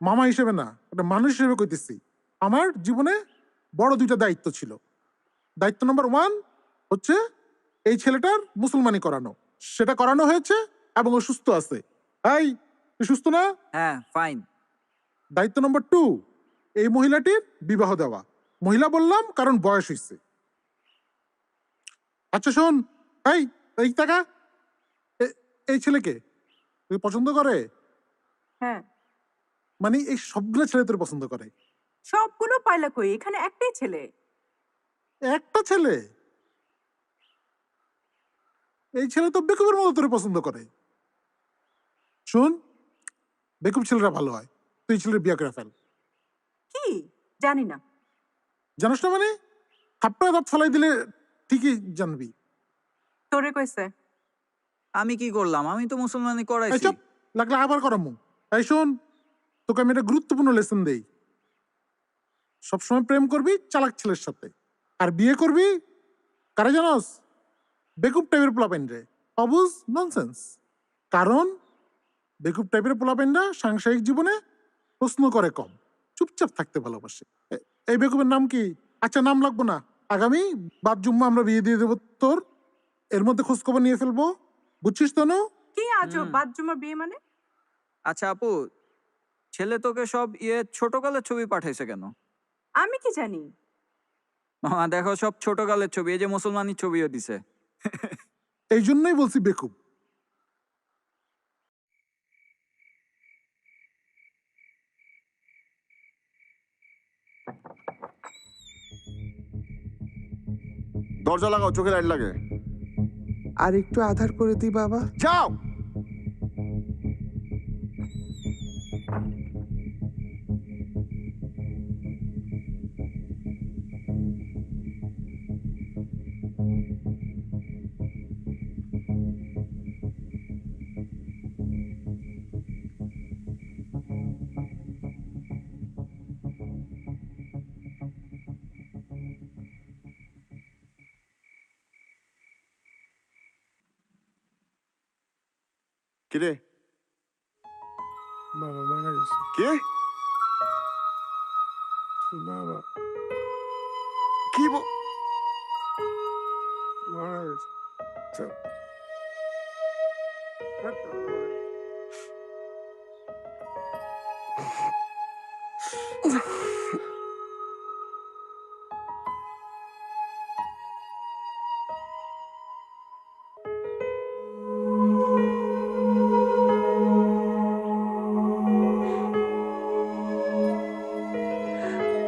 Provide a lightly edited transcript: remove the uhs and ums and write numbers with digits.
মামা হিসেবে না, একটা মানুষ হিসেবে কইতেছি। আমার জীবনে বড় দুইটা দায়িত্ব ছিল। দায়িত্ব নম্বর 1 হচ্ছে এই ছেলেটার মুসলমানি করানো। সেটা করানো হয়েছে এবং ও সুস্থ আছে। এই, তুই সুস্থ না? হ্যাঁ, ফাইন। দায়িত্ব নম্বর 2 এই মহিলাটির বিবাহ দেওয়া। মহিলা বললাম কারণ বয়স হইছে। আচ্ছা শোন, এই এই টাকা, এই ছেলেকে তুই পছন্দ করে? হ্যাঁ। মানে এই সবগুলো ছেলে তোর পছন্দ করে? সবগুলো পাইলা কই, এখানে একটাই ছেলে। একটা ছেলে? এই ছেলে তো বেকুবের মতো তোরে পছন্দ করে। শোন, বেকুব ছেলেরা ভালো হয়, তুই ছেলের বিয়ে করে ফেল। কি? জানি না। জানিস না মানে? থাপ্পড়া দাঁত ফেলাই দিলে ঠিকই জানবি। তোরে কইছে? আমি কি করলাম? আমি তো মুসলমানি এই করাইছি। চুপ, লাগলে আবার করামু। এই শোন, তোকে আমি একটা গুরুত্বপূর্ণ লেসন দেই। সবসময় প্রেম করবি চালাক ছেলের সাথে, আর বিয়ে করবি কারে জানোস? বেকুব টাইপের পোলাপেন রে। অবুজ, ননসেন্স। কারণ বেকুব টাইপের পোলাপেনরা সাংসারিক জীবনে প্রশ্ন করে কম, চুপচাপ থাকতে ভালোবাসে। এই বেকুবের নাম কি? আচ্ছা, নাম লাগবো না। আগামী বাদ জুম্মা আমরা বিয়ে দিয়ে দেবো তোর। এর মধ্যে খোঁজখবর নিয়ে ফেলবো, বুঝছিস তো? কি আজব, হুম। বাদ-জুমার বিয়ে মানে? আচ্ছা আপু, ছেলে তোকে সব ছোটকালের ছবি পাঠাইছে কেন? আমি কি জানি? মামা দেখো, সব ছোটকালের ছবি। এই যে মুসলমানি ছবিও দিছে। এই জন্যই বলছি বেকুব। দরজা লাগাও, চোখে লাইট লাগে। আর একটু আধার করে দিই বাবা। যাও। কিরে? বাবা মারা গেছে। কে? বাবা কি মারা গেছে। চল।